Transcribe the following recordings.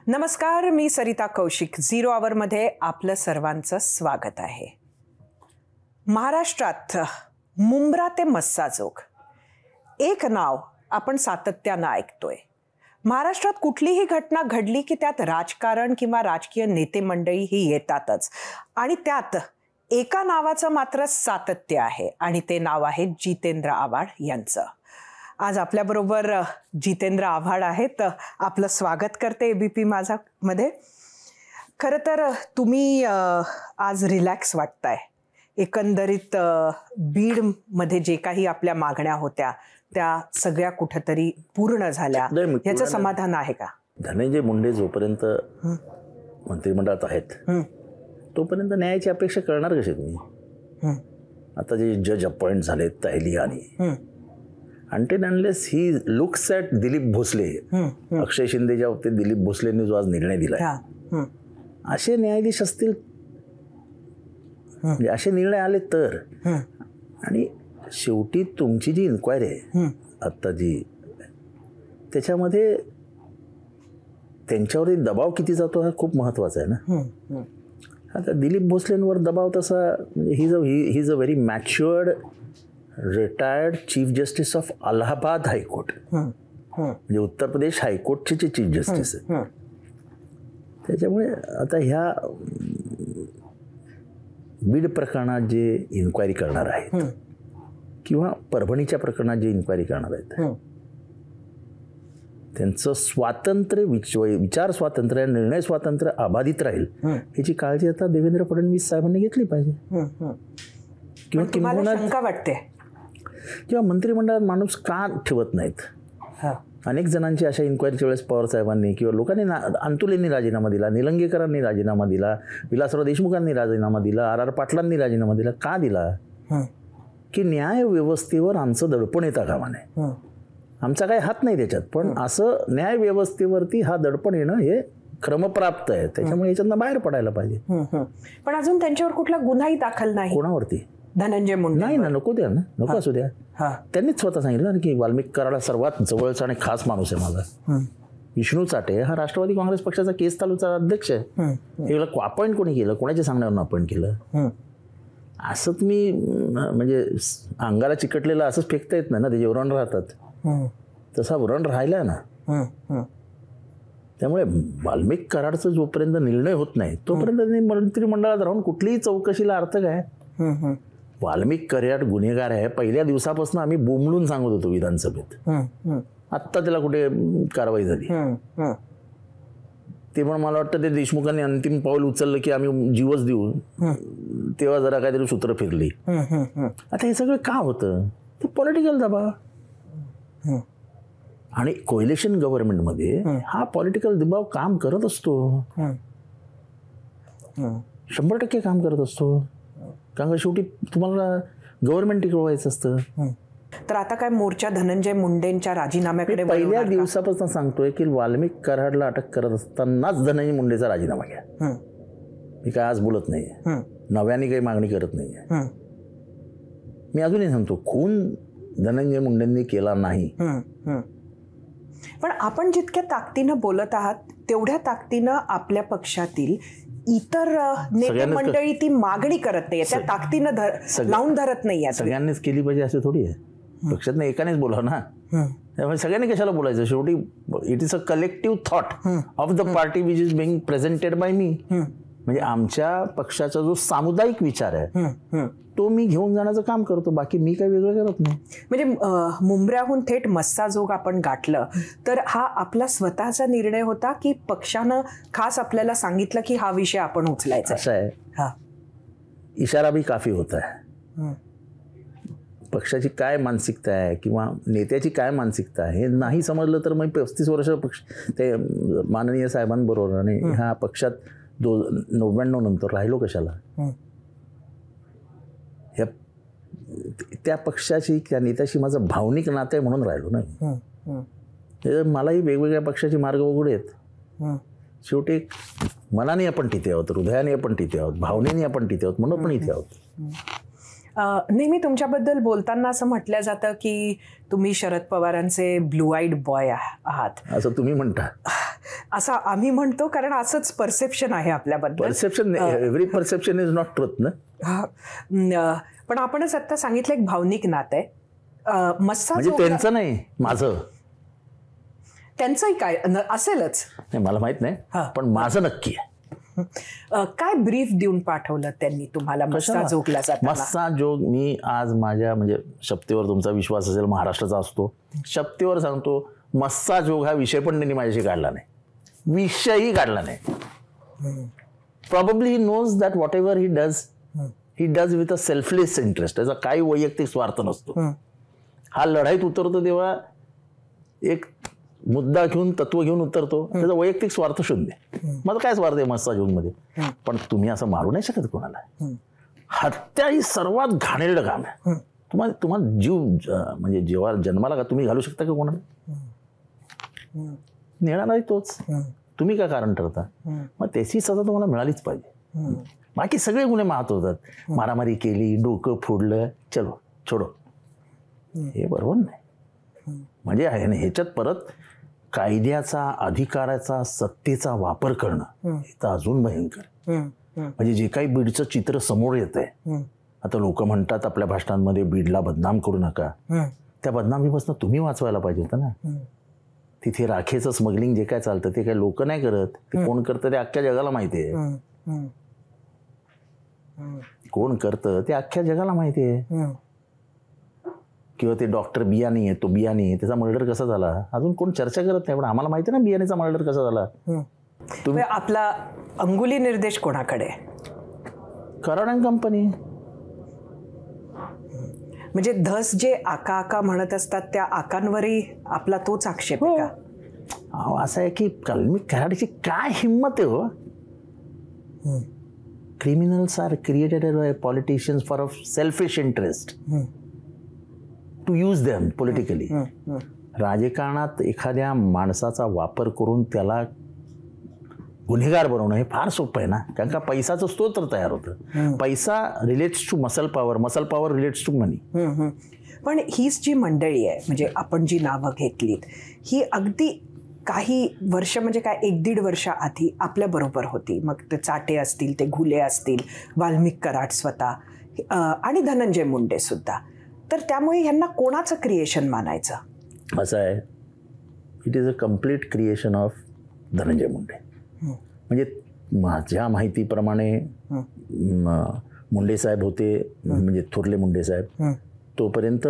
नमस्कार, मी सरिता कौशिक. झिरो आवरमध्ये आपलं सर्वांचं स्वागत आहे. महाराष्ट्रात मुंब्रा ते मस्साजोग एक नाव आपण सातत्यानं ऐकतोय. महाराष्ट्रात कुठलीही घटना घडली की त्यात राजकारण किंवा राजकीय नेते मंडळी ही येतातच, आणि त्यात एका नावाचं मात्र सातत्य आहे, आणि ते नाव आहे जितेंद्र आव्हाड यांचं. आज आपल्याबरोबर जितेंद्र आव्हाड आहेत. आपलं स्वागत करते एबीपी माझामध्ये. खरं तर तुम्ही आज रिलॅक्स वाटताय. एकंदरीत बीडमध्ये जे काही आपल्या मागण्या होत्या त्या सगळ्या कुठेतरी पूर्ण झाल्या, याचं समाधान आहे का? धनंजय मुंडे जोपर्यंत मंत्रिमंडळात आहेत तोपर्यंत न्यायाची अपेक्षा करणार कशी तुम्ही? आता जे जज अपॉइंट झालेत Tahiliani, until unless he looks at Dilip Bhosale, Akshay शिंदेच्या बाबतीत दिलीप भोसलेंनी जो आज निर्णय दिलाय, असे न्यायाधीश असतील, असे निर्णय आले तर. आणि शेवटी तुमची जी इन्क्वायरी आहे आत्ता जी, त्याच्यामध्ये त्यांच्यावरती दबाव किती जातो हा खूप महत्त्वाचा आहे ना. आता दिलीप भोसलेंवर दबाव तसा, म्हणजे he is a very matured retired chief justice of Allahabad high court, म्हणजे उत्तर प्रदेश हायकोर्टचे जे चीफ जस्टिस आहेत. त्याच्यामुळे आता ह्या बीड प्रकरणात जे इन्क्वायरी करणार आहेत किंवा परभणीच्या प्रकरणात जे इन्क्वायरी करणार आहेत, त्यांचं स्वातंत्र्य, विचार स्वातंत्र्य, निर्णय स्वातंत्र्य अबाधित राहील याची काळजी आता देवेंद्र फडणवीस साहेबांनी घेतली पाहिजे. किंवा किंवा शंका वाटते किंवा मंत्रिमंडळात माणूस का ठेवत नाहीत. अनेक जणांची अशा इन्क्वायरीच्या वेळेस पवार साहेबांनी किंवा लोकांनी, अंतुलेंनी राजीनामा दिला, निलंगेकरांनी राजीनामा दिला, विलासराव देशमुखांनी राजीनामा दिला, आर पाटलांनी राजीनामा दिला. का दिला? की न्याय व्यवस्थेवर आमचं दडपण येता कामा नये. आमचा काही हात नाही त्याच्यात, पण असं न्याय व्यवस्थेवरती हा दडपण येणं हे क्रमप्राप्त आहे. त्याच्यामुळे याच्यातनं बाहेर पडायला पाहिजे. पण अजून त्यांच्यावर कुठला गुन्हाही दाखल नाही. कोणावरती? धनंजय मुंडे. नाही ना, नको द्या ना, नको असू द्या. त्यांनीच स्वतः सांगितलं की वाल्मिक कराडा सर्वात जवळचा आणि खास माणूस आहे माझा. विष्णू चाटे हा राष्ट्रवादी काँग्रेस पक्षाचा केस तालुका अध्यक्ष आहे. हे अपॉइंट कोणी केलं? कोणाच्या सांगण्यावरून अपॉइंट केलं? असं तुम्ही म्हणजे अंगाला चिकटलेलं असंच फेकता येत नाही ना, त्याचे व्रण राहतात. तसा व्रण राहिला ना. त्यामुळे वाल्मिक कराडचा जोपर्यंत निर्णय होत नाही तोपर्यंत त्यांनी मंत्रिमंडळात राहून कुठलीही चौकशीला अर्थ काय? वाल्मिक कराड गुन्हेगार आहे पहिल्या दिवसापासून आम्ही बोंबलून सांगत होतो विधानसभेत. आत्ता त्याला कुठे कारवाई झाली? ते पण मला वाटतं ते देशमुखांनी अंतिम पाऊल उचललं की आम्ही जीवच देऊ, तेव्हा जरा काहीतरी सूत्र फिरली. आता हे सगळं का होतं? ते पॉलिटिकल दबाव. आणि कोएलिशन गव्हर्नमेंटमध्ये हा पॉलिटिकल दबाव काम करत असतो, 100% काम करत असतो. कारण का शेवटी तुम्हाला गव्हर्नमेंट टिकवायचं असतं. तर आता काय मोर्चा धनंजय मुंडेंच्या राजीनाम्याकडे? पहिल्या दिवसापासून सांगतोय की वाल्मिक कराडला अटक करत असतानाच धनंजय मुंडेचा राजीनामा घ्या. मी काय आज बोलत नाहीये, नव्याने काही मागणी करत नाहीये. मी अजूनही सांगतो, खून धनंजय मुंडेंनी केला नाही. पण आपण जितक्या ताकदीनं बोलत आहात तेवढ्या ताकदीनं आपल्या पक्षातील इतर नेते मंडळी ती मागणी करत नाहीये, त्या ताकदीनं लावून धरत नाहीये. सगळ्यांनीच केली पाहिजे असं थोडी आहे. पक्षातनं एकानेच बोलावं ना, त्यामुळे सगळ्यांनी कशाला बोलायचं? शेवटी it is a collective thought of the party which is being presented by me. म्हणजे आमच्या पक्षाचा जो सामुदायिक विचार आहे तो मी घेऊन जाण्याचं काम करतो, बाकी मी काही वेगळं करत नाही. म्हणजे मुंब्र्याहून थेट मस्साजोग आपण गाठलं तर हा आपला स्वतःचा निर्णय होता की पक्षानं खास आपल्याला सांगितलं की हा विषय आपण उचलायचा? असं आहे, इशारा भी काफी होता है. पक्षाची काय मानसिकता आहे किंवा नेत्याची काय मानसिकता आहे हे नाही समजलं तर मग 35 वर्ष पक्ष ते माननीय साहेबांबरोबर आणि ह्या पक्षात 99 नंतर राहिलो कशाला? त्या पक्षाची, त्या नेत्याशी माझं भावनिक नातं आहे म्हणून राहिलो नाही. मलाही वेगवेगळ्या पक्षाचे मार्ग उघडे आहेत. शेवटी मनाने आपण तिथे आहोत, हृदयाने आपण तिथे आहोत, भावनेने आपण तिथे आहोत, म्हणून आपण इथे आहोत. नेहमी तुमच्याबद्दल बोलताना असं म्हटलं जातं की तुम्ही शरद पवारांचे ब्लू आईड बॉय आहात, असं तुम्ही म्हणता. असं आम्ही म्हणतो कारण असंच परसेप्शन आहे आपल्याबद्दल. Perception, every perception is not truth ना. पण आपणच आता सांगितलं एक भावनिक नातं आहे. मस्सा म्हणजे त्यांचं नाही, माझं. त्यांचंही काय असेलच, नाही मला माहित नाही, पण माझं नक्की आहे. काय ब्रीफ देऊन पाठवलं त्यांनी तुम्हाला मस्सा जोगला जाताना? मस्सा जोग मी आज माझ्या म्हणजे शपथेवर तुमचा विश्वास असेल, महाराष्ट्राचा असतो, शपथेवर सांगतो, मस्सा जोग हा विषय पण त्यांनी माझ्याशी काढला नाही, विषयही काढला नाही. Probably he knows that whatever he does with a selfless interest. त्याचा काही वैयक्तिक स्वार्थ नसतो. हा लढाईत उतरतो तेव्हा एक मुद्दा घेऊन, तत्व घेऊन उतरतो, त्याचा वैयक्तिक स्वार्थ शून्य. माझा काय स्वार्थ आहे मस्सा जोगमध्ये? पण तुम्ही असं मारू नाही शकत कोणाला. हत्या ही सर्वात घाणेरडं काम आहे. तुम्हाला जीव म्हणजे जेव्हा जन्माला का तुम्ही घालू शकता का कोणाला? नेणार नाही तोच. तुम्ही काय कारण ठरता? मग त्याची सजा तुम्हाला मिळालीच पाहिजे. बाकी सगळे गुन्हे माफ होतात. मारामारी केली, डोकं फोडलं, चलो छोडो, हे बरोबर नाही. म्हणजे ह्याच्यात परत कायद्याचा, अधिकाराचा, सत्तेचा वापर करणं हे तर अजून भयंकर. म्हणजे जे काही बीडचं चित्र समोर येत आहे, आता लोक म्हणतात आपल्या भाषणांमध्ये बीडला बदनाम करू नका. त्या बदनामीपासून तुम्ही वाचवायला पाहिजे होतं ना. तिथे राखेचं स्मगलिंग जे काय चालतं ते काय लोक नाही करत, ते कोण करतं ते अख्ख्या जगाला माहिती आहे. कोण करतं ते अख्ख्या जगाला माहिती आहे. किंवा ते डॉक्टर बियाणी आहे, तो बियाणी, त्याचा मर्डर कसा झाला अजून कोण चर्चा करत नाही, पण आम्हाला माहिती आहे ना बियाणीचा मर्डर कसा झाला. तुम्ही आपला अंगुली निर्देश कोणाकडे? Karad and company. म्हणजे धस जे आका आका म्हणत असतात त्या आकांवरही आपला तोच आक्षेप आहे का? असं आहे की कराडची काय हिंमत आहे हो. Criminals are created by politicians for of selfish interest to use them politically. राजकारणात एखाद्या माणसाचा वापर करून त्याला गुन्हेगार बनवणं हे फार सोपं आहे ना, कारण का पैसाचं स्तोत्र तयार होतं. पैसा relates to muscle power, muscle power relates to money. पण हीच जी मंडळी आहे, म्हणजे आपण जी नावं घेतलीत, ही अगदी काही वर्ष म्हणजे काय 1-1.5 वर्ष आधी आपल्या बरोबर होती. मग ते चाटे असतील, ते घुले असतील, वाल्मिक कराड स्वतः आणि धनंजय मुंडे सुद्धा. तर त्यामुळे ह्यांना कोणाचं क्रिएशन मानायचं? असं आहे, it is a complete creation of Dhananjay Munde. म्हणजे माझ्या माहितीप्रमाणे मुंडे साहेब होते, म्हणजे थोरले मुंडे साहेब, तोपर्यंत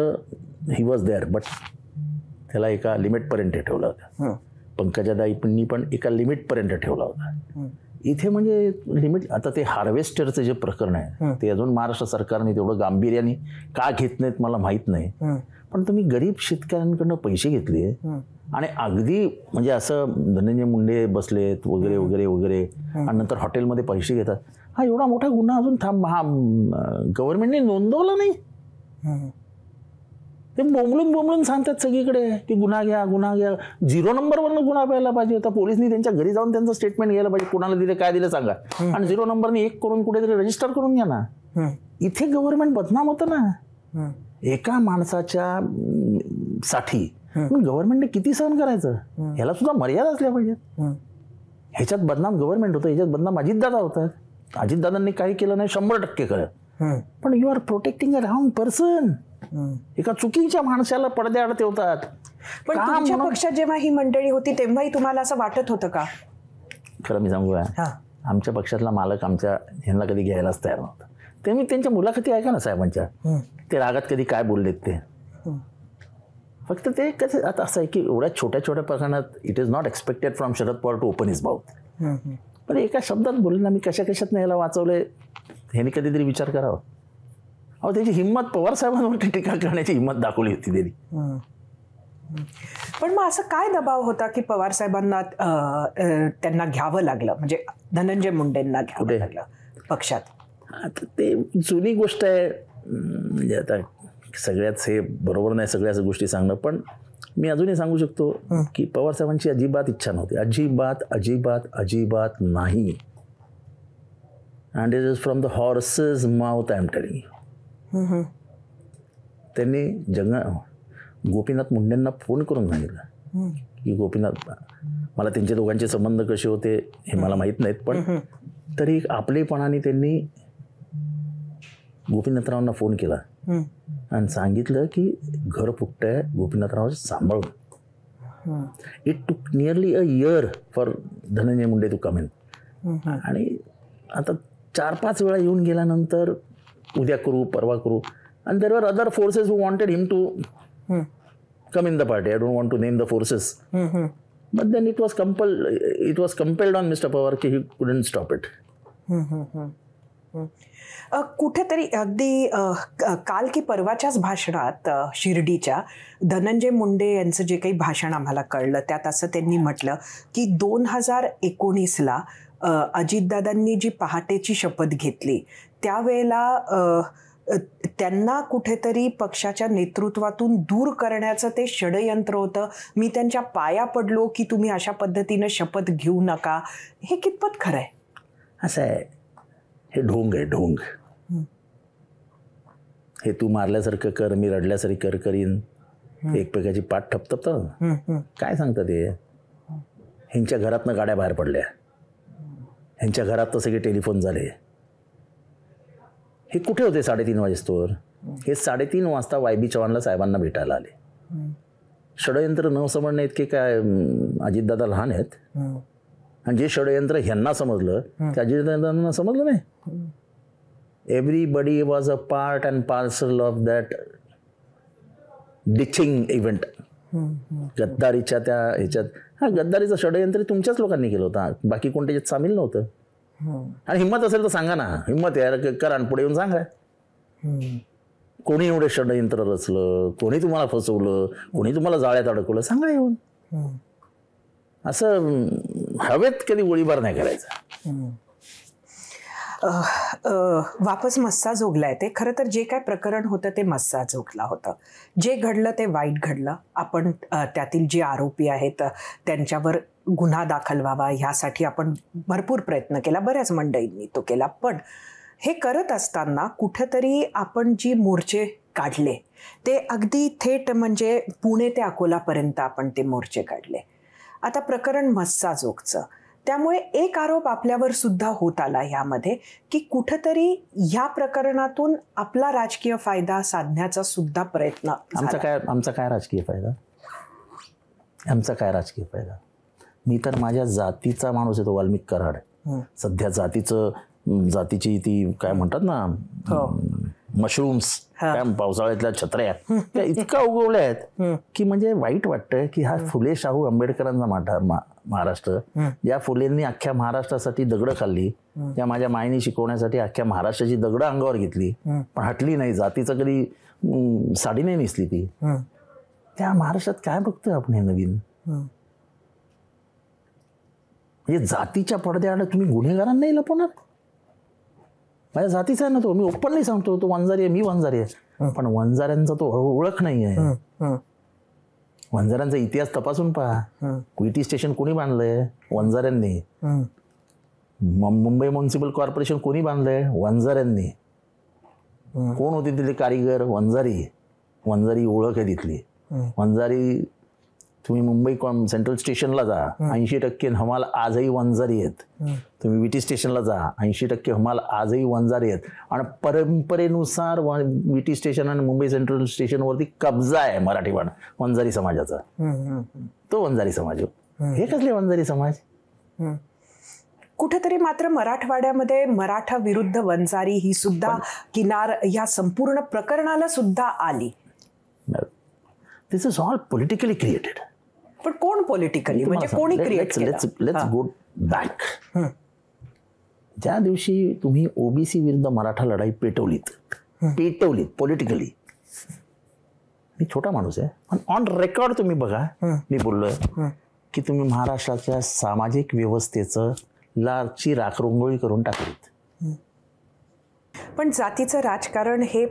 ही वॉज देअर, बट त्याला एका लिमिटपर्यंत ठेवलं होतं. पंकजाताईंनी पण एका लिमिटपर्यंत ठेवला होता. इथे म्हणजे लिमिट, आता ते हार्वेस्टरचं जे प्रकरण आहे ते अजून महाराष्ट्र सरकारने तेवढं गांभीर्याने का घेत नाहीत मला माहीत नाही. पण तुम्ही गरीब शेतकऱ्यांकडनं पैसे घेतले आणि अगदी म्हणजे असं धनंजय मुंडे बसलेत वगैरे वगैरे वगैरे आणि नंतर हॉटेलमध्ये पैसे घेतात. हा एवढा मोठा गुन्हा अजून गव्हर्नमेंटने नोंदवला नाही. ते बोंबलून सांगतात सगळीकडे की गुन्हा घ्या गुन्हा घ्या. 0 नंबरवरनं गुन्हा प्यायला पाहिजे होता. पोलिसनी त्यांच्या घरी जाऊन त्यांचं स्टेटमेंट घ्यायला पाहिजे, कोणाला दिले काय दिलं सांगा, आणि 0 नंबरने 1 करून कुठेतरी रजिस्टर करून घ्या ना. इथे गव्हर्नमेंट बदनाम होतं ना एका माणसाच्या साठी. गव्हर्नमेंटने किती सहन करायचं, ह्याला सुद्धा मर्यादा असल्या पाहिजेत. ह्याच्यात बदनाम गव्हर्नमेंट होतं, ह्याच्यात बदनाम अजितदादा होतात. अजितदादांनी काही केलं नाही 100% कळत, पण you are protecting a wrong person. एका चुकीच्या माणसाला पडद्याआड ठेवतात. पण तुमच्या पक्षात जेव्हा ही मंडळी होती तेव्हाही तुम्हाला असं वाटत होतं का? खरं मी सांगू का, आमच्या पक्षातला मालक आमच्या ह्यांना कधी घ्यायलाच तयार नव्हता. ते मी त्यांच्या मुलाखती ऐका ना साहेबांच्या, ते रागात कधी काय बोललेत ते. फक्त ते कसं आता असं आहे की एवढ्या छोट्या छोट्या प्रकरणात it is not expected from Sharad Pawar to open his mouth. पण एका शब्दात बोलले ना, मी कशा कशात याला वाचवलंय ह्याने कधीतरी विचार करावा. अहो त्याची हिंमत, पवार साहेबांवरती टीका करण्याची हिंमत दाखवली होती त्यांनी. पण मग असं काय दबाव होता की पवार साहेबांना त्यांना घ्यावं लागलं, म्हणजे धनंजय मुंडेंना घ्यावं लागलं पक्षात? आता ते जुनी गोष्ट आहे, म्हणजे आता सगळ्याच हे बरोबर नाही सगळ्याच गोष्टी सांगणं, पण मी अजूनही सांगू शकतो की पवार साहेबांची अजिबात इच्छा नव्हती, अजिबात अजिबात अजिबात नाही. And it is from the horses mouth I am telling you. त्यांनी गोपीनाथ मुंडेंना फोन करून सांगितलं की गोपीनाथ, मला त्यांचे दोघांचे संबंध कसे होते हे मला माहीत नाहीत, पण तरी आपलेपणाने त्यांनी गोपीनाथरावांना फोन केला आणि सांगितलं की घर फुटतंय, गोपीनाथराव सांभाळून. It took nearly a year for Dhananjay Munde to come in. आणि आता 4-5 वेळा येऊन गेल्यानंतर उद्या करू, परवा करू, and there were other forces who wanted him to come in the party. I don't want to name the forces. But then it was compelled on Mr. Pawar की he couldn't stop it. कुठेतरी अगदी काल की परवाच्याच भाषणात शिर्डीच्या धनंजय मुंडे यांचं जे काही भाषण आम्हाला कळलं त्यात असं त्यांनी म्हटलं की 2019ला अजितदादांनी जी पहाटेची शपथ घेतली त्यावेळेला त्यांना कुठेतरी पक्षाच्या नेतृत्वातून दूर करण्याचं ते षडयंत्र होतं. मी त्यांच्या पाया पडलो की तुम्ही अशा पद्धतीनं शपथ घेऊ नका. हे कितपत खरं आहे? असं आहे, हे ढोंग आहे, ढोंग. हे तू मारल्यासारखं कर, मी रडल्यासारखी करीन, एकमेकाची पाठ ठपथपतं. काय सांगतं ते? ह्यांच्या घरातनं गाड्या बाहेर पडल्या, ह्यांच्या घरात तर सगळे टेलिफोन झाले. हे कुठे होते 3:30 वाजेस्तोवर? हे 3:30 वाजता YB चव्हाणला साहेबांना भेटायला आले. षडयंत्र न समजणे इतके काय अजितदादा लहान आहेत? आणि जे षडयंत्र ह्यांना समजलं ते अजितदादांना समजलं नाही. Everybody was a part and parcel of that ditching event. गद्दारीच्या त्या ह्याच्यात, हा गद्दारीचं षडयंत्र तुमच्याच लोकांनी केलं होतं, बाकी कोण त्याच्यात सामील नव्हतं. आणि हिंमत असेल तर सांगा ना, हिंमत आहे करा आणि पुढे येऊन सांगा कोणी एवढे षडयंत्र रचलं, कोणी तुम्हाला फसवलं, कोणी तुम्हाला जाळ्यात अडकवलं, सांगा येऊन. असं हवेत कधी गोळीबार नाही करायचा. वापस मस्साजोगला आहे ते. खरं तर जे काय प्रकरण होतं ते मस्साजोगला होतं. जे घडलं ते वाईट घडलं. आपण त्यातील जे आरोपी आहेत त्यांच्यावर गुन्हा दाखल व्हावा ह्यासाठी आपण भरपूर प्रयत्न केला, बऱ्याच मंडळींनी तो केला. पण हे करत असताना कुठंतरी आपण जी मोर्चे काढले ते अगदी थेट म्हणजे पुणे ते अकोलापर्यंत आपण ते मोर्चे काढले. आता प्रकरण मस्साजोगचं, त्यामुळे एक आरोप आपल्यावर सुद्धा होत आला ह्यामध्ये की कुठंतरी ह्या प्रकरणातून आपला राजकीय फायदा साधण्याचा सुद्धा प्रयत्न. आमचा काय राजकीय फायदा? आमचा काय राजकीय फायदा? मी तर माझ्या जातीचा माणूस आहे, तो वाल्मिक कराड. सध्या जातीची ती काय म्हणतात ना, मशरूम्स, काय पावसाळ्यातल्या छत्र्या त्या इतका उगवल्या आहेत की म्हणजे वाईट वाटतं की हा फुले शाहू आंबेडकरांचा महाराष्ट्र, ज्या फुलेंनी अख्ख्या महाराष्ट्रासाठी दगडं खाल्ली, त्या माझ्या मायने शिकवण्यासाठी अख्ख्या महाराष्ट्राची दगडं अंगावर घेतली पण हटली नाही, जातीचं कधी साडी नाही नेसली ती. त्या महाराष्ट्रात काय बघतोय आपण हे नवीन? म्हणजे जातीच्या पडद्याआड तुम्ही गुन्हेगारांना नाही लपवणार? माझ्या जातीचा आहे ना तो, मी ओपनली सांगतो, तो वंजारी आहे, मी वंजारी आहे, पण वंजाऱ्यांचा तो ओळख नाही आहे. वंजाऱ्यांचा इतिहास तपासून पहा. विटी स्टेशन कोणी बांधलंय? वंजाऱ्यांनी. मुंबई म्युनिसिपल कॉर्पोरेशन कोणी बांधलंय? वंजाऱ्यांनी. कोण होते तिथले कारीगर? वंजारी ओळख आहे तिथली. वंजारी, तुम्ही मुंबई सेंट्रल स्टेशनला जा, 80% हमाल आजही वंजारी आहेत. तुम्ही विटी स्टेशनला जा, 80% हमाल आजही वंजारी आहेत. आणि परंपरेनुसार विटी स्टेशन आणि मुंबई सेंट्रल स्टेशनवरती कब्जा आहे मराठी वंजारी समाजाचा. तो वंजारी समाज. हे कसले वंजारी समाज? कुठेतरी मात्र मराठवाड्यामध्ये मराठा विरुद्ध वंजारी ही सुद्धा किनार या संपूर्ण प्रकरणाला सुद्धा आली. दिस इज ऑल पॉलिटिकली क्रिएटेड. पण कोण पॉलिटिकली, म्हणजे कोणी क्रिएट केलं? Let's go back. ज्या दिवशी तुम्ही ओबीसी विरुद्ध मराठा लढाई पेटवलीत पॉलिटिकली, मी छोटा माणूस आहे पण ऑन रेकॉर्ड तुम्ही बघा, मी बोललोय की तुम्ही महाराष्ट्राच्या सामाजिक व्यवस्थेचं लाची राखरोंगोळी करून टाकलीत. पण जातीचं राजकारण हे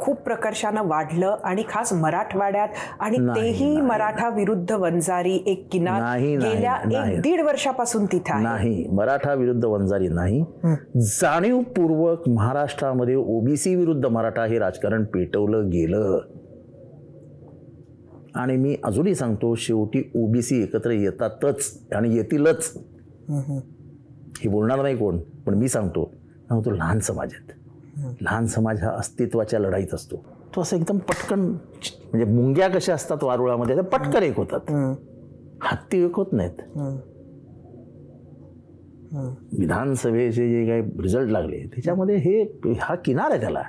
खूप प्रकर्षानं वाढलं आणि खास मराठवाड्यात, आणि तेही मराठा विरुद्ध वंजारी एक किनार गेल्या 1-1.5 वर्षापासून तिथे आहे. नाही, मराठा विरुद्ध वंजारी नाही, जाणीवपूर्वक महाराष्ट्रामध्ये ओबीसी विरुद्ध मराठा हे राजकारण पेटवलं गेलं. आणि मी अजूनही सांगतो, शेवटी ओबीसी एकत्र येतातच आणि येतीलच. हे बोलणार नाही कोण, पण मी सांगतो लहान समाज आहेत. लहान समाज हा अस्तित्वाच्या लढाईत असतो. तो असं एकदम पटकन, म्हणजे मुंग्या कशा असतात वारुळामध्ये, त्या पटकन एक होतात, हत्ती एक होत नाहीत. विधानसभेचे जे काही रिझल्ट लागले त्याच्यामध्ये हा किनार आहे त्याला.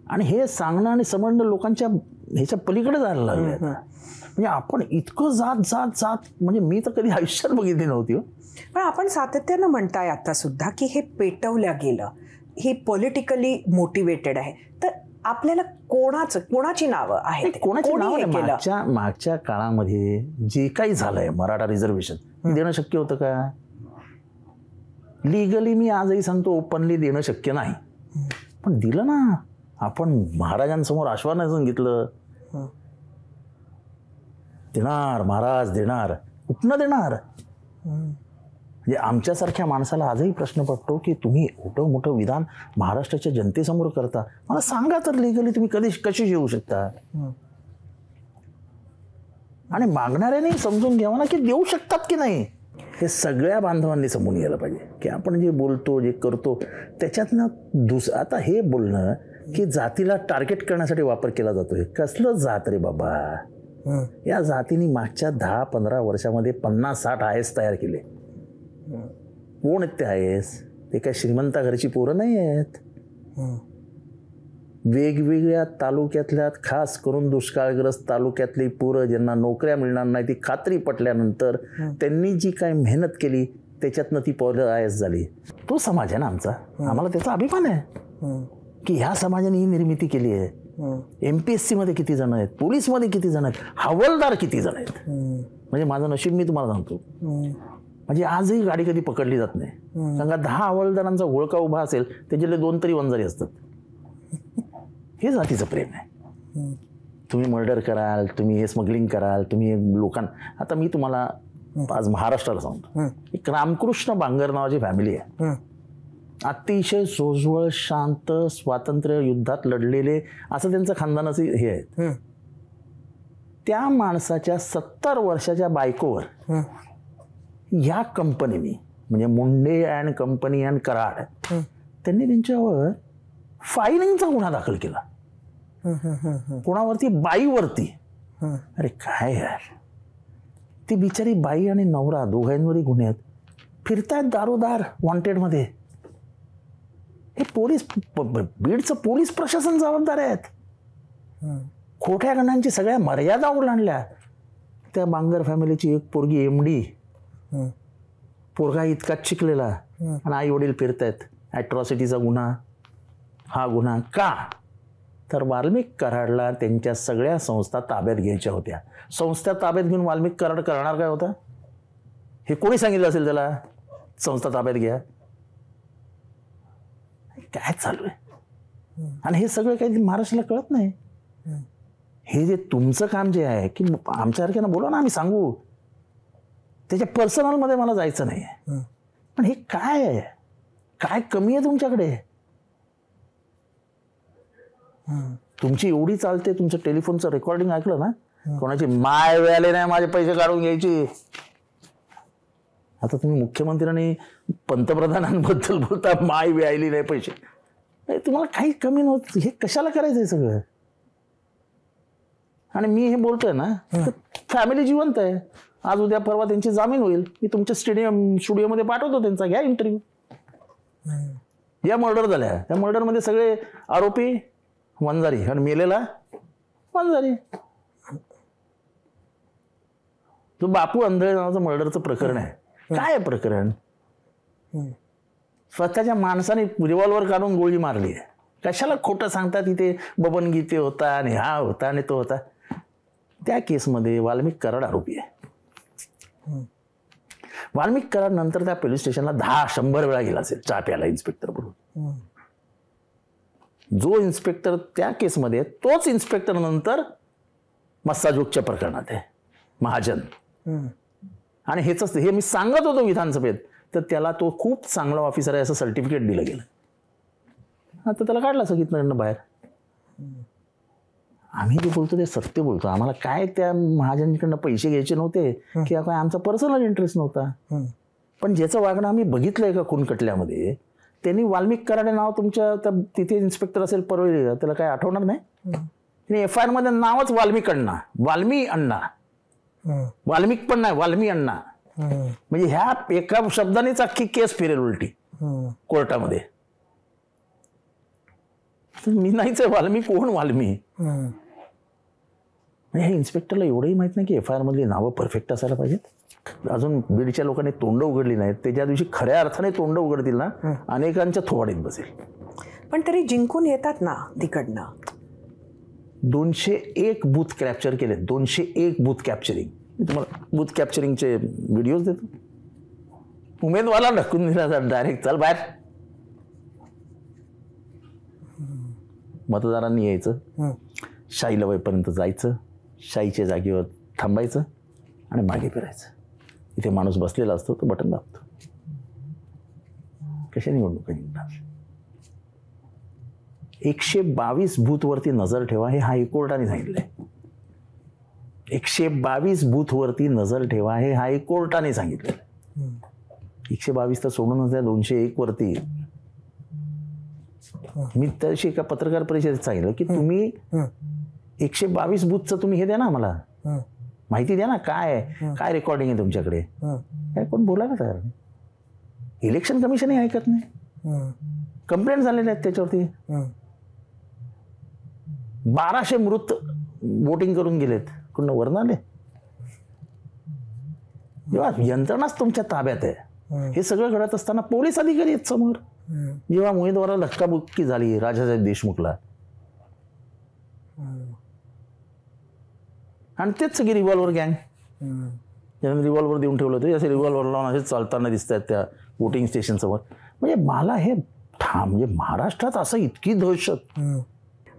आणि हे सांगणं आणि समजणं लोकांच्या ह्याच्या पलीकडे जायला लागले. म्हणजे आपण इतकं जात म्हणजे मी तर कधी आयुष्यात बघितली नव्हती. पण आपण सातत्यानं म्हणताय आता सुद्धा की हे पेटवल्या गेलं, हे पॉलिटिकली मोटिवेटेड आहे. तर आपल्याला कोणाची नावं आहेत? मागच्या काळामध्ये जे काही झालंय, मराठा रिझर्वेशन देणं शक्य होतं का? लिगली मी आजही सांगतो ओपनली देणं शक्य नाही, पण दिलं ना. आपण महाराजांसमोर आश्वासन घेतलं, देणार महाराज देणार. कुठनं देणार? म्हणजे आमच्यासारख्या माणसाला आजही प्रश्न पडतो की तुम्ही एवढं मोठं विधान महाराष्ट्राच्या जनतेसमोर करता, मला सांगा तर लिगली तुम्ही कशी येऊ शकता? आणि मागणाऱ्याने समजून घ्यावं ना की देऊ शकतात की नाही. हे सगळ्या बांधवांनी समजून घ्यायला पाहिजे की आपण जे बोलतो, जे करतो त्याच्यातनं आता हे बोलणं की जातीला टार्गेट करण्यासाठी वापर केला जातोय. कसलं जात रे बाबा? या जातीने मागच्या 10-15 वर्षामध्ये 50-60 आयएस तयार केले. कोण आहेत ते आयएस? ते काय श्रीमंता घरची पोरं नाही आहेत. वेगवेगळ्या तालुक्यातल्या, खास करून दुष्काळग्रस्त तालुक्यातली पोरं ज्यांना नोकऱ्या मिळणार नाही ती खात्री पटल्यानंतर त्यांनी जी काय मेहनत केली त्याच्यातनं ती पोरं आयएस झाली. तो समाज आहे ना आमचा. आम्हाला त्याचा अभिमान आहे की ह्या समाजाने ही निर्मिती केली आहे. MPSC मध्ये किती जण आहेत, पोलीसमध्ये किती जण आहेत, हवालदार किती जण आहेत. म्हणजे माझं नशीब मी तुम्हाला सांगतो, म्हणजे आजही गाडी कधी पकडली जात नाही. सांगा 10 हवालदारांचा घोळका उभा असेल त्याच्यातले 2 तरी वंजारी असतात. हे जातीचं प्रेम आहे. तुम्ही मर्डर कराल, तुम्ही हे स्मगलिंग कराल, तुम्ही लोकांना. आता मी तुम्हाला आज महाराष्ट्राला सांगतो, एक रामकृष्ण बांगर नावाची फॅमिली आहे. अतिशय सोजवळ, शांत, स्वातंत्र्य युद्धात लढलेले असं त्यांचं खानदानाचं हे आहे. त्या माणसाच्या 70 वर्षाच्या बायकोवर या कंपनीने, म्हणजे Munde and company and Karad, त्यांनी त्यांच्यावर फायरिंगचा गुन्हा दाखल केला. कोणावरती? बाईवरती. अरे काय यार, ती बिचारी बाई आणि नवरा दोघांवरही गुन्हे आहेत, फिरतायत दारोदार वॉन्टेडमध्ये. हे पोलीस, बीडचं पोलीस प्रशासन जबाबदार आहेत. खोट्या गुन्ह्यांची सगळ्या मर्यादा ओलांडल्या. त्या बांगर फॅमिलीची एक पोरगी MD, पोरगा इतकाच शिकलेला आणि आई वडील फिरतायत. ॲट्रॉसिटीचा गुन्हा, हा गुन्हा का? तर वाल्मिक कराडला त्यांच्या सगळ्या संस्था ताब्यात घ्यायच्या होत्या. संस्था ताब्यात घेऊन वाल्मिक कराड करणार काय होता? हे कोणी सांगितलं असेल त्याला संस्था ताब्यात घ्या? काय चालू आहे? आणि हे सगळं काही महाराष्ट्राला कळत नाही. हे जे तुमचं काम जे आहे की आमच्यासारख्यांना बोला ना, आम्ही सांगू. त्याच्या पर्सनलमध्ये मला जायचं नाही. पण हे काय आहे? काय कमी आहे तुमच्याकडे? तुमची एवढी चालते, तुमचं टेलिफोनचं रेकॉर्डिंग ऐकलं ना, कोणाची माय वेळाले नाही माझे पैसे काढून घ्यायची. आता तुम्ही मुख्यमंत्र्यांनी पंतप्रधानांबद्दल बोलता माय वेळाली नाही पैसे. तुम्हाला काही कमी नव्हतं. हे कशाला करायचं आहे सगळं? आणि मी हे बोलतोय ना, फॅमिली जिवंत आहे. आज उद्या परवा त्यांची जामीन होईल. मी तुमच्या स्टुडिओमध्ये पाठवतो त्यांचा, घ्या इंटरव्ह्यू. या मर्डर झाल्या, त्या मर्डरमध्ये सगळे आरोपी वंजारी आणि मेलेला वंजारी. तो बापू अंधळे नावाचं मर्डरचं प्रकरण आहे. काय प्रकरण? स्वतःच्या माणसाने रिव्हॉल्वर काढून गोळी मारली आहे. कशाला खोटं सांगतात? इथे बबन गीते होता आणि हा होता आणि तो होता. त्या केसमध्ये वाल्मिक कराड आरोपी आहे. वाल्मिक कराड नंतर त्या पोलीस स्टेशनला 10-100 वेळा गेला असेल चहा प्यायला इन्स्पेक्टर बरोबर. जो इन्स्पेक्टर त्या केसमध्ये, तोच इन्स्पेक्टर नंतर मस्साजोगच्या प्रकरणात आहे, महाजन. आणि हे मी सांगत होतो विधानसभेत, तर त्याला तो खूप चांगला ऑफिसर आहे असं सर्टिफिकेट दिलं गेलं. आता त्याला काढला सगळीकडनं बाहेर. आम्ही जे बोलतो ते सत्य बोलतो. आम्हाला काय त्या महाजनकडनं पैसे घ्यायचे नव्हते किंवा काय आमचा पर्सनल इंटरेस्ट नव्हता. पण ज्याचं वागणं आम्ही बघितलंय का खूनखटल्यामध्ये, त्यांनी वाल्मिक कराडे नाव तुमच्या तिथे इन्स्पेक्टर असेल परळीला, त्याला काय आठवणार नाही? त्याने FIR मध्ये नावच वाल्मिक अण्णा, वाल्मी अण्णा, वाल्मिक पण नाही, वाल्मी अण्णा. म्हणजे ह्या एका शब्दानेच अख्खी केस फिरेल उलटी कोर्टामध्ये. मी नाहीच आहे वाल्मी, कोण वाल्मी? हे इन्स्पेक्टरला एवढंही माहित नाही की FIR मधली नावं परफेक्ट असायला पाहिजेत. अजून बीडच्या लोकांनी तोंड उघडली नाहीत. ते ज्या दिवशी खऱ्या अर्थाने तोंड उघडतील ना, अनेकांच्या थोबाडीत बसेल. पण तरी जिंकून येतात ना तिकडनं. 201 बूथ कॅप्चर केले, 201 बूथ कॅप्चरिंग. मी तुम्हाला बूथ कॅप्चरिंगचे व्हिडिओज देतो. उमेदवाराला ढकलून दिला डायरेक्ट, चल बाहेर. मतदारांनी यायचं, शाई लवाईपर्यंत जायचं, शाईच्या जागेवर थांबायचं आणि मागे फिरायचं. इथे माणूस बसलेला असतो, तो बटन दाबतो. कशा निवडणुका जिंकणार? 122 बूथवरती नजर ठेवा, हे हायकोर्टाने सांगितलंय. 122 बूथवरती नजर ठेवा, हे हायकोर्टाने सांगितलेलं. 122 तर सोडूनच द्या, 201 वरती. मी त्याशी एका पत्रकार परिषदेत सांगितलं की तुम्ही 122 बूथचं तुम्ही हे द्या ना, आम्हाला माहिती द्या ना, काय रेकॉर्डिंग आहे तुमच्याकडे. काय कोण बोलायला तयार नाही. इलेक्शन कमिशनही ऐकत नाही. कंप्लेंट झालेल्या आहेत त्याच्यावरती. 1200 मृत वोटिंग करून गेलेत. कोण वरून आले? जेव्हा यंत्रणाच तुमच्या ताब्यात आहे, हे सगळं घडत असताना पोलीस अधिकारी आहेत समोर. जेव्हा उमेदवाराला धक्काबुक्की झाली राजासाहेब देशमुखला, आणि तेच सगळी रिव्हॉल्वर गँग, ज्यांनी रिव्हॉल्वर देऊन ठेवलं होतं, असे रिव्हॉल्वर लावून असेच चालताना दिसत आहेत त्या वोटिंग स्टेशन समोर. म्हणजे मला हे म्हणजे महाराष्ट्रात असं इतकी दहशत.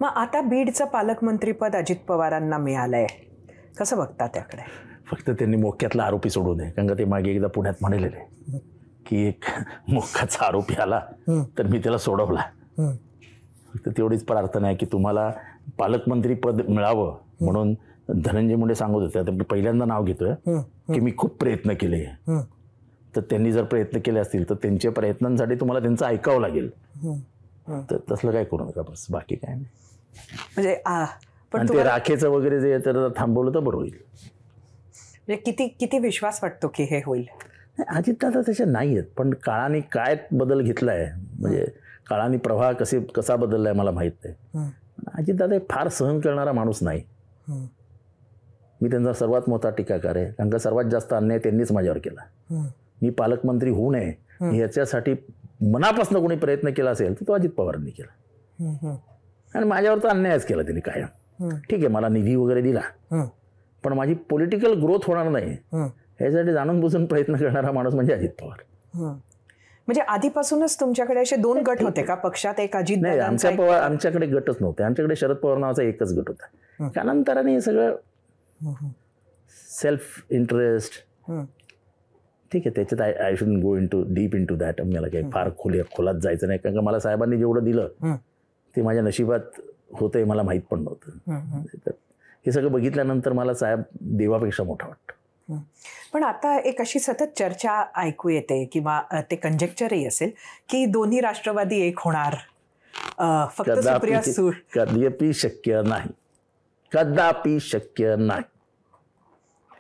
मग आता बीडचं पालकमंत्रीपद अजित पवारांना मिळालंय, कसं बघता त्याकडे? फक्त त्यांनी मोक्यातला आरोपी सोडू नये, कारण का ते मागे एकदा पुण्यात म्हणलेले की एक मोक्याचा आरोपी आला तर मी त्याला सोडवला. फक्त तेवढीच प्रार्थना आहे की तुम्हाला पालकमंत्री पद मिळावं म्हणून. धनंजय मुंडे सांगत होते, आता मी पहिल्यांदा नाव घेतोय, की मी खूप प्रयत्न केले. तर त्यांनी जर प्रयत्न केले असतील तर त्यांच्या प्रयत्नांसाठी तुम्हाला त्यांचं ऐकावं लागेल. तर तसलं काय करू नका, बस, बाकी काय नाही. म्हणजे पण ते राखेचं वगैरे जे तर थांबवलं तर बरं होईल. किती किती विश्वास वाटतो की हे होईल? अजितदादा तसे नाही आहेत, पण काळाने काय बदल घेतलाय, म्हणजे काळाने प्रवाह कसा बदललाय मला माहित नाही. अजितदादा फार सहन करणारा माणूस नाही. मी त्यांचा सर्वात मोठा टीकाकार आहे, कारण का सर्वात जास्त अन्याय त्यांनीच माझ्यावर केला. मी पालकमंत्री होऊ नये याच्यासाठी मनापासून कोणी प्रयत्न केला असेल तर तो अजित पवारांनी केला. आणि माझ्यावर तर अन्यायच केला त्यांनी कायम. ठीक आहे, मला निधी वगैरे दिला, पण माझी पॉलिटिकल ग्रोथ होणार नाही यासाठी जाणून बुजून प्रयत्न करणारा माणूस म्हणजे अजित पवार. म्हणजे आधीपासूनच तुमच्याकडे असे दोन गट होते का पक्षात? एक अजित नाही, आमच्याकडे गटच नव्हते. आमच्याकडे शरद पवार नावाचा एकच गट होता. त्यानंतराने हे सगळं सेल्फ इंटरेस्ट, ठीक आहे, त्याच्यात I should go deep into that. मला काही फार खोलात जायचं नाही, कारण का मला साहेबांनी जेवढं दिलं ते माझ्या नशिबात होतंय मला माहीत पण नव्हतं. हे सगळं बघितल्यानंतर मला साहेब देवापेक्षा मोठा वाटतं. पण आता एक अशी सतत चर्चा ऐकू येते किंवा ते कंजेक्चरही असेल की दोन्ही राष्ट्रवादी एक होणार. फक्त सुप्रिया सुळे कदापि शक्य नाही, कदापि शक्य नाही.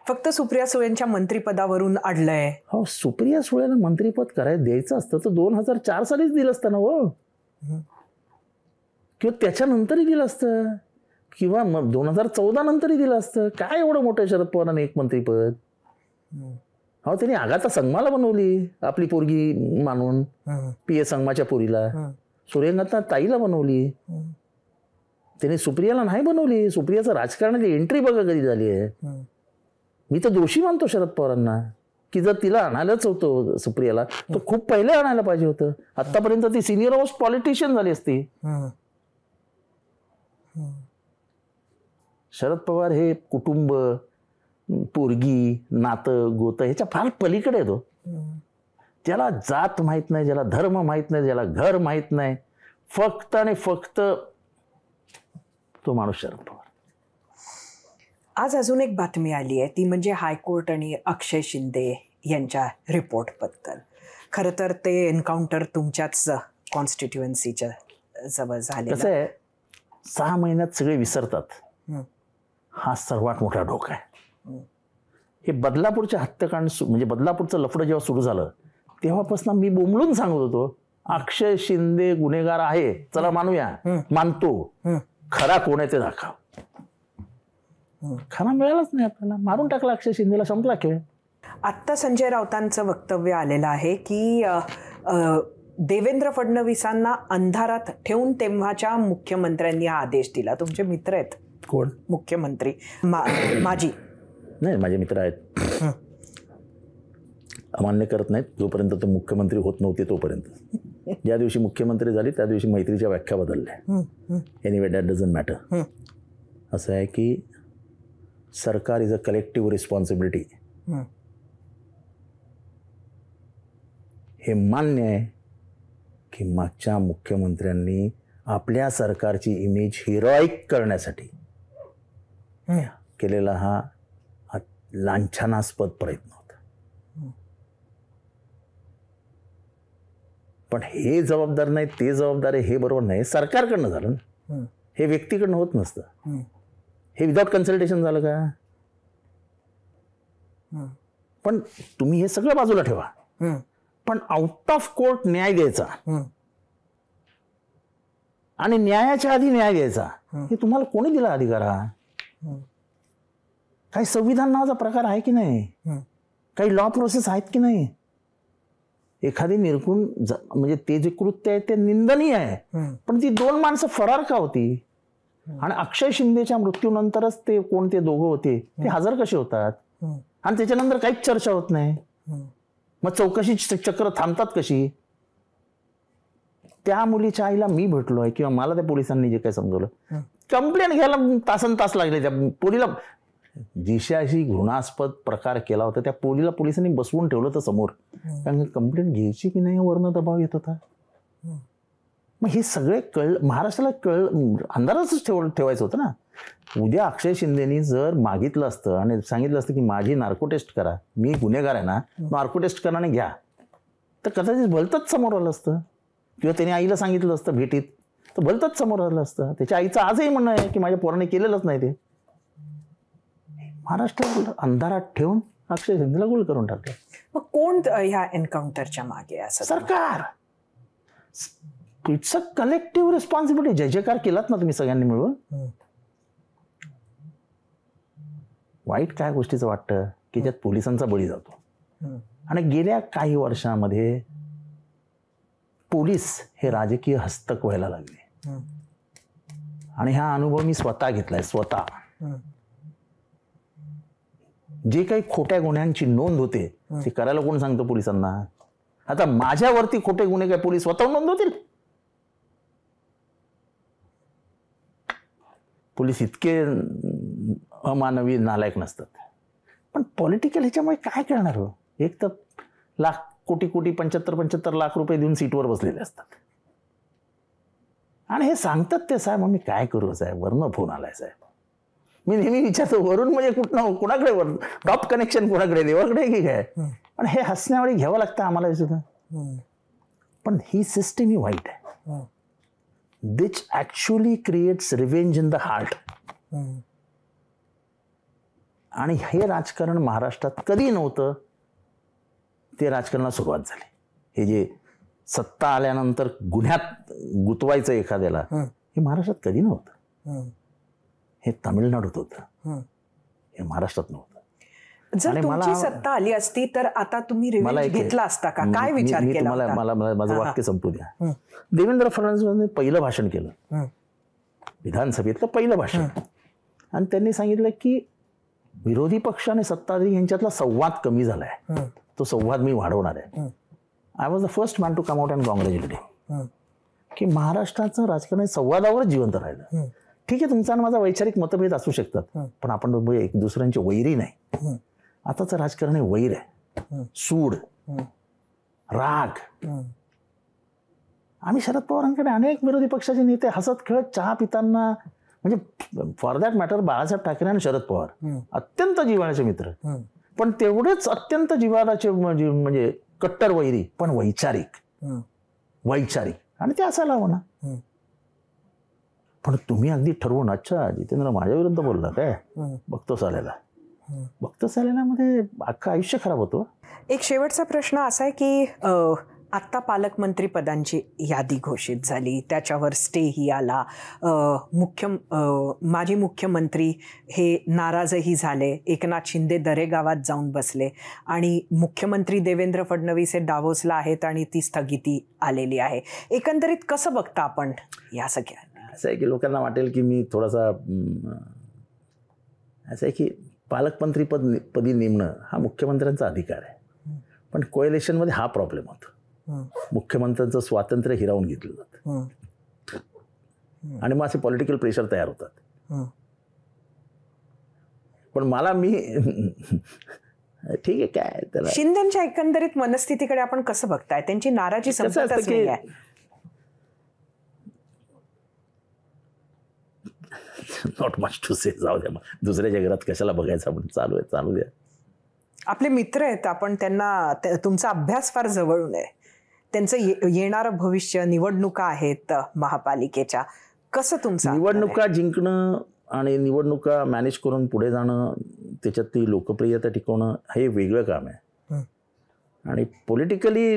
फक्त सुप्रिया सुळेंच्या मंत्रिपदावरून अडलंय. हो, सुप्रिया सुळेला मंत्रिपद करायला द्यायचं असतं तर 2004 सालीच दिलं असतं ना, हो, किंवा त्याच्यानंतरही दिलं असतं, किंवा मग 2014 नंतरही दिलं असतं. काय एवढं मोठं शरद पवारांनी एक मंत्रिपद? हो, त्यांनी आगाता संगमाला बनवली आपली पोरगी मानून, PA संगमाच्या पोरीला. सूर्यकांत ताईला बनवली, त्यांनी सुप्रियाला नाही बनवली. सुप्रियाचं राजकारणाची एंट्री बघा कधी झाली आहे. मी तर दोषी मानतो शरद पवारांना की जर तिला आणायलाच होतं सुप्रियाला तर खूप पहिले आणायला पाहिजे होतं. आतापर्यंत ती सिनियर मोस्ट पॉलिटिशियन झाली असती. शरद पवार हे कुटुंब, पोरगी, नातं गोतं ह्याच्या फार पलीकडे येतो. ज्याला जात माहीत नाही, ज्याला धर्म माहीत नाही, ज्याला घर माहीत नाही, फक्त आणि फक्त तो माणूस शरद पवार. आज अजून एक बातमी आली आहे, ती म्हणजे हायकोर्ट आणि अक्षय शिंदे यांच्या रिपोर्टबद्दल. खरं तर ते एन्काउंटर तुमच्याच कॉन्स्टिट्युएन्सीच्या जवळ झालेलं. कसं आहे, 6 महिन्यात सगळे विसरतात, हा सर्वात मोठा धोका आहे. हे बदलापूरच्या हत्याकांड म्हणजे बदलापूरचं लफडं जेव्हा सुरू झालं तेव्हापासून मी बोंबलून सांगत होतो, अक्षय शिंदे गुन्हेगार आहे, चला मानूया, मानतो, खरा कोण आहे ते दाखव. खरा मिळालाच नाही आपल्याला, मारून टाकला अक्षय शिंदेला, संपला खेळ. आत्ता संजय राऊतांचं वक्तव्य आलेलं आहे की देवेंद्र फडणवीसांना अंधारात ठेवून तेव्हाच्या मुख्यमंत्र्यांनी हा आदेश दिला. तुमचे मित्र आहेत कोण? मुख्यमंत्री माजी. नाही, माझे मित्र आहेत, अमान्य करत नाहीत. जोपर्यंत ते मुख्यमंत्री होत नव्हते तोपर्यंत. ज्या दिवशी मुख्यमंत्री झाली त्या दिवशी मैत्रीच्या व्याख्या बदलल्या. Anyway that doesn't matter. असं आहे की सरकार इज अ कलेक्टिव्ह रिस्पॉन्सिबिलिटी. हे मान्य आहे की मागच्या मुख्यमंत्र्यांनी आपल्या सरकारची इमेज हिरोईक करण्यासाठी केलेला हा लांछनास्पद प्रयत्न होता. पण हे जबाबदार नाही, ते जबाबदार आहे, हे बरोबर नाही. सरकारकडनं झालं ना, हे व्यक्तीकडनं होत नसतं. हे विदाउट कन्सल्टेशन झालं का? पण तुम्ही हे सगळं बाजूला ठेवा, पण आउट ऑफ कोर्ट न्याय द्यायचा आणि न्यायाच्या आधी न्याय द्यायचा, हे तुम्हाला कोणी दिला अधिकार? हा काही संविधान नावाचा प्रकार आहे की नाही? काही लॉ प्रोसेस आहेत की नाही? एखादी निरकून म्हणजे ते जे कृत्य आहे ते निंदनीय आहे, पण ती 2 माणसं फरार का होती? आणि अक्षय शिंदेच्या मृत्यूनंतरच ते कोणते दोघं होते ते हजर कसे होतात? आणि त्याच्यानंतर काहीच चर्चा होत नाही. मग चौकशी चक्र थांबतात कशी? त्या मुलीच्या आईला मी भेटलोय किंवा मला त्या पोलिसांनी जे काही समजवलं, कंप्लेंट घ्यायला तासन तास लागले. त्या पोलीला जिशाशी घृणास्पद प्रकार केला होता त्या पोलिसांनी बसवून ठेवलं होतं समोर, कारण कंप्लेंट घ्यायची की नाही वरनं दबाव येत होता. मग हे सगळे महाराष्ट्राला अंधारातच ठेवायचं होतं ना. उद्या अक्षय शिंदेनी जर मागितलं असतं आणि सांगितलं असतं की माझी नार्को टेस्ट करा, मी गुन्हेगार आहे ना, नार्को टेस्ट करा आणि घ्या, तर कदाचित भलतंच समोर आलं असतं. किंवा त्याने आईला सांगितलं असतं भेटीत, तर भलतंच समोर आलं असतं. त्याच्या आईचं आजही म्हणणं आहे की माझ्या पोराने केलेलंच नाही ते. महाराष्ट्रात अंधारात ठेवून अक्षय शिंदेला गुल करून टाकलं. मग कोण ह्या एन्काउंटरच्या मागे? असं सरकार. It's a collective responsibility. जय जयकार केलात ना तुम्ही सगळ्यांनी मिळून. वाईट काय गोष्टीचं वाटतं की ज्यात पोलिसांचा बळी जातो. आणि गेल्या काही वर्षांमध्ये पोलीस हे राजकीय हस्तक व्हायला लागले. आणि हा अनुभव मी स्वतः घेतलाय. स्वतः जे काही खोट्या गुन्ह्यांची नोंद होते ते करायला कोण सांगतो पोलिसांना? आता माझ्यावरती खोटे गुन्हे काय पोलीस स्वतः नोंदवतील? पोलीस इतके अमानवी नालायक नसतात. पण पॉलिटिकल ह्याच्यामुळे काय करणार हो? एक तर लाख कोटी 75 लाख रुपये देऊन सीटवर बसलेले असतात आणि हे सांगतात ते साहेब. मग मी काय करू साहेब? वरनं फोन आलाय साहेब. मी नेहमी विचारतो वरून म्हणजे कुठं कोणाकडे, वर टॉप कनेक्शन कोणाकडे, देवाकडे की काय? पण हे हसण्यावर घ्यावं लागतं आम्हाला सुद्धा. पण ही सिस्टीम ही वाईट आहे. which actually creates revenge in the heart. आणि हे राजकारण महाराष्ट्रात कधी नव्हतं, ते राजकारणाला सुरुवात झाली. हे जे सत्ता आल्यानंतर गुन्ह्यात गुतवायचं एखाद्याला, हे महाराष्ट्रात कधी नव्हतं. हे तामिळनाडूत होतं, हे महाराष्ट्रात नव्हतं. जर तुमची सत्ता आली असती तर आता तुम्ही रिव्हेंज घेतला असता का? काय विचार केला होता? मला माझं वाक्य संपू द्या. देवेंद्र फडणवीस पहिलं भाषण केलं, विधानसभेतलं पहिलं भाषण, आणि त्यांनी सांगितलं की विरोधी पक्ष आणि सत्ताधारी यांच्यातला संवाद कमी झालाय, तो संवाद मी वाढवणार आहे. I was the first man to come out and congratulate him. की महाराष्ट्राचं राजकारण संवादावरच जिवंत राहिलं. ठीक आहे, तुमचा आणि माझा वैचारिक मतभेद असू शकतात, पण आपण एक दुसऱ्यांचे वैरी नाही. आताचं राजकारण हे वैर आहे, सूड, राग. आम्ही शरद पवारांकडे अनेक विरोधी पक्षाचे नेते हसत खेळत चहा पिताना म्हणजे for that matter Balasaheb Thackeray आणि शरद पवार अत्यंत जिव्हाळ्याचे मित्र, पण तेवढेच अत्यंत जिव्हाळ्याचे म्हणजे कट्टर वैरी, पण वैचारिक आणि ते असायला हवं ना. पण तुम्ही अगदी ठरवून, अच्छा जितेंद्र माझ्या विरुद्ध बोलला काय, बघतो चालेला मध्ये अख्खं आयुष्य खराब होतो. एक शेवटचा प्रश्न असा आहे की आत्ता पालकमंत्री पदांची यादी घोषित झाली, त्याच्यावर स्टेही आला. माजी मुख्यमंत्री हे नाराजही झाले. एकनाथ शिंदे दरेगावात जाऊन बसले आणि मुख्यमंत्री देवेंद्र फडणवीस हे डावोसला आहेत आणि ती स्थगिती आलेली आहे. एकंदरीत कसं बघता आपण या सगळ्या? असं आहे की लोकांना वाटेल की मी थोडासा असं आहे की पालकमंत्रीपदी नेमणं हा मुख्यमंत्र्यांचा अधिकार आहे, पण कोएलिशनमध्ये हा प्रॉब्लेम होतो. मुख्यमंत्र्यांचं स्वातंत्र्य हिरावून घेतलं जातं आणि मग असे पॉलिटिकल प्रेशर तयार होतात. पण मी ठीक आहे काय त्याला. शिंदेच्या एकंदरीत मनस्थितीकडे आपण कसं बघताय? त्यांची नाराजी संपतच नाही आहे. नॉट मच टू से, जाऊ द्या, दुसऱ्याच्या घरात कशाला बघायचं आपण. चालू द्या. आपले मित्र आहेत, आपण त्यांना तुमचा अभ्यास फार जवळून आहे. त्यांचं येणारं भविष्य, निवडणुका आहेत महापालिकेच्या, कसं तुमचं? निवडणुका जिंकणं आणि निवडणुका मॅनेज करून पुढे जाणं, त्याच्यात ती लोकप्रियता टिकवणं हे वेगळं काम आहे, आणि पॉलिटिकली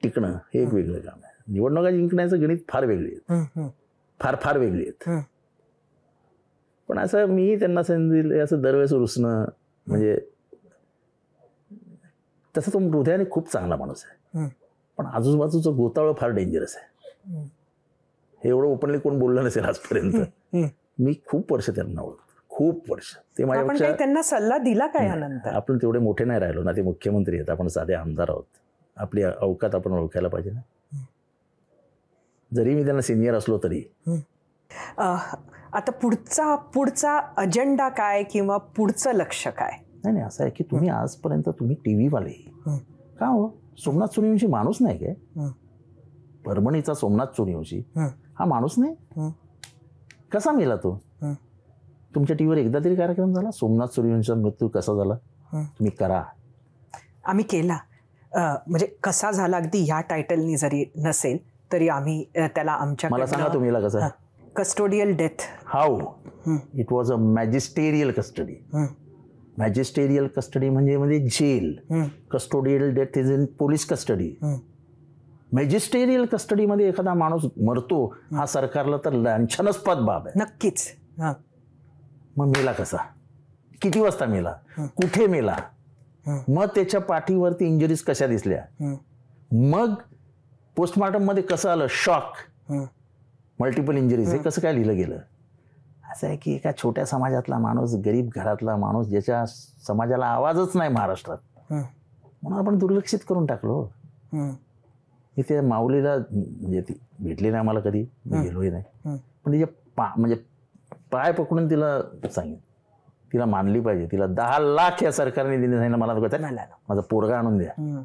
टिकणं हे एक वेगळं काम आहे. निवडणुका जिंकण्याचं गणित फार वेगळी आहेत, फार वेगळी आहेत. पण असं मी त्यांना सांगितलं, असं दरवेळेस रुसणं म्हणजे, तसं तो हृदयाने खूप चांगला माणूस आहे, पण आजूबाजूचं गोतावळं फार डेंजरस आहे. हे एवढं ओपनली कोण बोललं नसेल आजपर्यंत. मी खूप वर्ष त्यांना ओळखतो, खूप वर्ष. ते माझ्यापेक्षा त्यांना सल्ला दिला का यानंतर? आपण तेवढे मोठे नाही राहिलो ना, ते मुख्यमंत्री आहेत, आपण साधे आमदार आहोत. आपली अवकात आपण ओळखायला पाहिजे ना, जरी मी त्यांना सिनियर असलो तरी. आता पुढचा अजेंडा काय किंवा पुढचं लक्ष काय? नाही, असं आहे की तुम्ही आजपर्यंत टीव्ही वाले का हो, सोमनाथ सूर्यवंशी माणूस नाही काय? परभणीचा सोमनाथ सूर्यवंशी हा माणूस नाही? कसा मेला तो? तुमच्या टीव्हीवर एकदा तरी कार्यक्रम झाला सोमनाथ सूर्यवंशीचा मृत्यू कसा झाला? तुम्ही करा. आम्ही केला. म्हणजे कसा झाला अगदी ह्या टायटलनी जरी नसेल तरी आम्ही त्याला आमच्या, मला सांगा तुम्ही कसा? Custodial death. How? It was a magisterial custody. Magisterial custody म्हणजे jail. Custodial death is in police custody. Magisterial कस्टडीमध्ये एखादा माणूस मरतो हा सरकारला तर लांछनास्पद बाब आहे. नक्कीच. मग मेला कसा? किती वाजता मेला? कुठे मेला? मग त्याच्या पाठीवरती इंजरीज कशा दिसल्या? मग पोस्टमॉर्टम मध्ये कसं आलं? शॉक, मल्टिपल इंजरीज, हे कसं काय लिहिलं गेलं? असं आहे की एका छोट्या समाजातला माणूस, गरीब घरातला माणूस, ज्याच्या समाजाला आवाजच नाही महाराष्ट्रात, म्हणून आपण दुर्लक्षित करून टाकलो. इथे माऊलीला म्हणजे ती भेटली नाही मला कधी, मी गेलोही नाही, पण तिच्या म्हणजे पाय पकडून तिला सांगेन, तिला मानली पाहिजे. तिला 10 लाख या सरकारने दिले नाही ना, मला माझा पोरगा आणून द्या.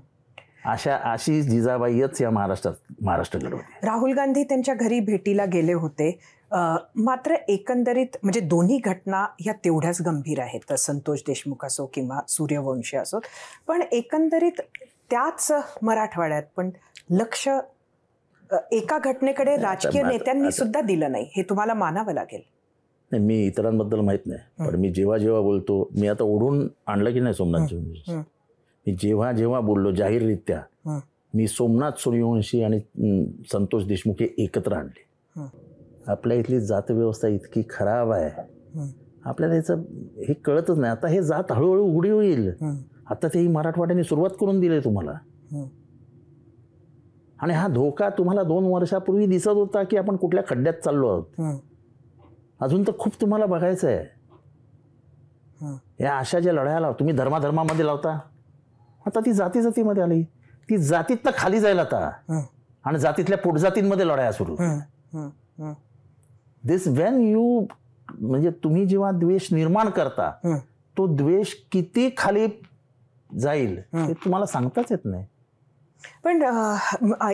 अशी जिजाबाईच या महाराष्ट्र घडवते. राहुल गांधी त्यांच्या घरी भेटीला गेले होते. मात्र एकंदरीत म्हणजे दोन्ही घटना ह्या तेवढ्याच गंभीर आहेत, संतोष देशमुख असो किंवा सूर्यवंशी असो. पण एकंदरीत त्याच मराठवाड्यात पण लक्ष एका घटनेकडे राजकीय नेत्यांनी सुद्धा दिलं नाही, हे तुम्हाला मानावं लागेल. नाही, मी इतरांबद्दल माहित नाही, पण मी जेव्हा बोलतो, मी आता ओढून आणलं की नाही सोमनाथ, मी जेव्हा बोललो जाहीररित्या, मी सोमनाथ सूर्यवंशी आणि संतोष देशमुख हे एकत्र आणले. आपल्या इथली जातव्यवस्था इतकी खराब आहे, आपल्याला याचं हे कळतच नाही. आता हे जात हळूहळू उघडी होईल. आता तेही मराठवाड्याने सुरुवात करून दिली तुम्हाला, आणि हा धोका तुम्हाला 2 वर्षापूर्वी दिसत होता की आपण कुठल्या खड्ड्यात चाललो आहोत. अजून तर खूप तुम्हाला बघायचं आहे. या अशा ज्या लढाया तुम्ही धर्मामध्ये लावता, आता ती जातीमध्ये आली. ती जातीत खाली जाईल आता, आणि जातीतल्या पोटजातींमध्ये लढाया सुरू. दिस व्हेन यू म्हणजे तुम्ही जेव्हा द्वेष निर्माण करता, तो द्वेष किती खाली जाईल हे तुम्हाला सांगताच येत नाही. पण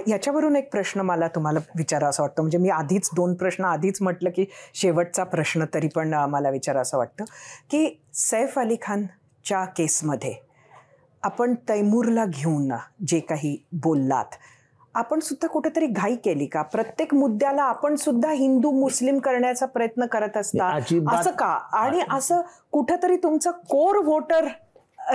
याच्यावरून एक प्रश्न मला तुम्हाला विचारावं वाटतं. म्हणजे मी आधीच 2 प्रश्न आधीच म्हटलं की शेवटचा प्रश्न तरी पण मला विचारावं वाटतं की सैफ अली खानच्या केसमध्ये आपण तैमूरला घेऊन जे काही बोललात, आपण सुद्धा कुठेतरी घाई केली का? प्रत्येक मुद्द्याला आपण सुद्धा हिंदू मुस्लिम करण्याचा प्रयत्न करत असता, असं का? आणि असं कुठेतरी तुमचं कोर वोटर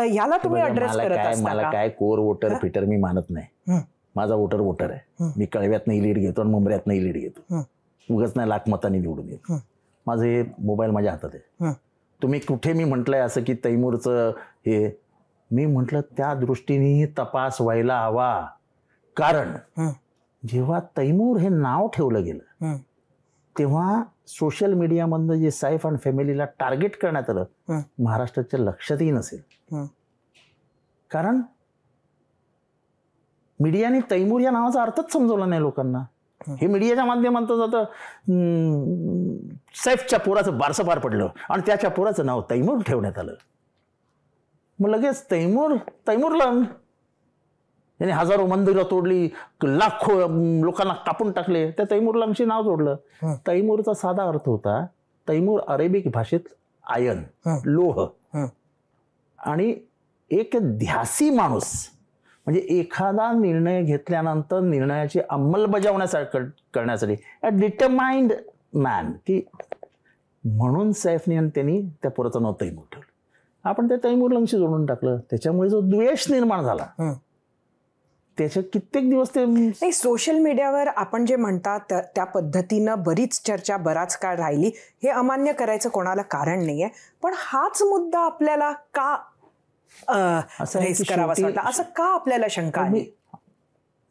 याला तुम्ही अड्रेस करत असता? मला काय कोर वोटर फिटर मी मानत नाही. माझा वोटर आहे. मी कळव्यातनंही लीड घेतो आणि मुंबऱ्यातनंही लीड घेतो. उगाच नाही लाख मतांनी निवडून येतो. माझं हे मोबाईल माझ्या हातात आहे. तुम्ही कुठे मी म्हटलंय असं की तैमूरचं हे, मी म्हटलं त्या दृष्टीने तपास व्हायला हवा. कारण जेव्हा तैमूर हे नाव ठेवलं गेलं तेव्हा सोशल मीडियामधनं जे सैफ आणि फॅमिलीला टार्गेट करण्यात आलं, महाराष्ट्राच्या लक्षातही नसेल. कारण मीडियाने तैमूर या नावाचा अर्थच समजवला नाही लोकांना. हे मीडियाच्या माध्यमातून आता सैफच्या पोराचं बारसं पार पडलं आणि त्याच्या पोराचं नाव तैमूर ठेवण्यात आलं. मग लगेच तैमूरला याने हजारो मंदिरं तोडली, लाखो लोकांना कापून टाकले, त्या तैमूरलांशी नाव जोडलं. तैमूरचा साधा अर्थ होता, तैमूर अरेबिक भाषेत आयन, लोह. आणि एक ध्यासी माणूस म्हणजे एखादा निर्णय घेतल्यानंतर निर्णयाची अंमलबजावण्यासाठी करण्यासाठी अ डिटरमाइंड मॅन, की म्हणून सैफने आणि त्यांनी त्या पोराचं नाव तैमूर ठेवलं. आपण त्या तैमूरलांशी जोडून टाकलं. त्याच्यामुळे जो द्वेष निर्माण झाला त्याच्या कित्येक दिवस ते नाही. सोशल मीडियावर आपण जे म्हणतात त्या पद्धतीनं बरीच चर्चा बराच काळ राहिली. हे अमान्य करायचं कोणाला कारण नाहीये, पण हाच मुद्दा आपल्याला का रेस करावा वाटला? असं का आपल्याला शंका आली?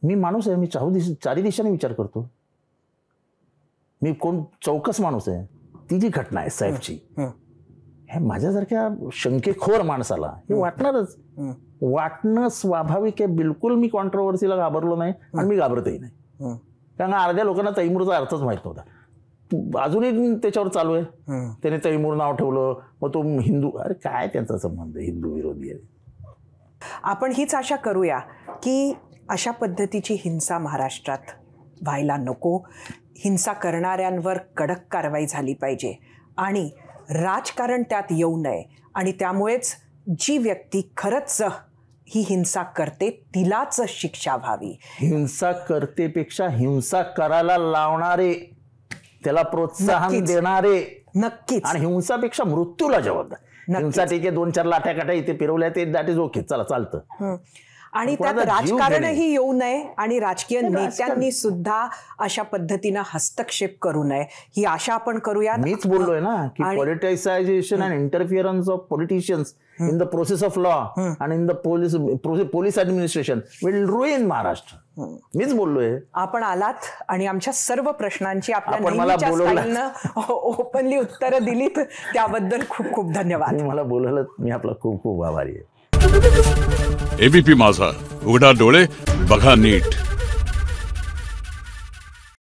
मी माणूस आहे, मी चारी दिशाने विचार करतो. मी कोण चौकस माणूस आहे. ती जी घटना आहे सैफची, हे माझ्यासारख्या शंकेखोर माणसाला हे वाटणारच. वाटणं स्वाभाविक आहे. बिलकुल मी कॉन्ट्रोवर्सीला घाबरलो नाही आणि मी घाबरतही नाही. कारण अर्ध्या लोकांना तैमूरचा अर्थच माहित नव्हता. अजूनही त्याच्यावर चालू आहे. त्याने तैमूर नाव ठेवलं, मग तो हिंदू. अरे काय त्यांचा संबंध, हिंदू विरोधी आहे. आपण हीच आशा करूया की अशा पद्धतीची हिंसा महाराष्ट्रात व्हायला नको. हिंसा करणाऱ्यांवर कडक कारवाई झाली पाहिजे आणि राजकारण त्यात येऊ नये. आणि त्यामुळेच जी व्यक्ती खरंच ही हिंसा करते तिलाच शिक्षा व्हावी. हिंसा करतेपेक्षा हिंसा करायला लावणारे, त्याला प्रोत्साहन देणारे, नक्कीच. आणि हिंसापेक्षा मृत्यूला जबाबदार. हिंसा ठीक आहे, 2-4 लाठ्या इथे फिरवल्या ते दॅट इज ओके, चला चालतं. आणि त्यात राजकारणही येऊ नये आणि राजकीय नेत्यांनी सुद्धा अशा पद्धतीनं हस्तक्षेप करू नये ही आशा आपण करूया. मीच बोललोय ना की politicisation and interference of politicians in the process of law and in the police administration will ruin Maharashtra. मीच बोललोय. आपण आलात आणि आमच्या सर्व प्रश्नांची आपल्या ओपनली उत्तरं दिलीत, त्याबद्दल खूप खूप धन्यवाद. मला बोलायला मी आपला खूप खूप आभारी आहे. एबीपी माझा, उघडा डोळे बघा नीट.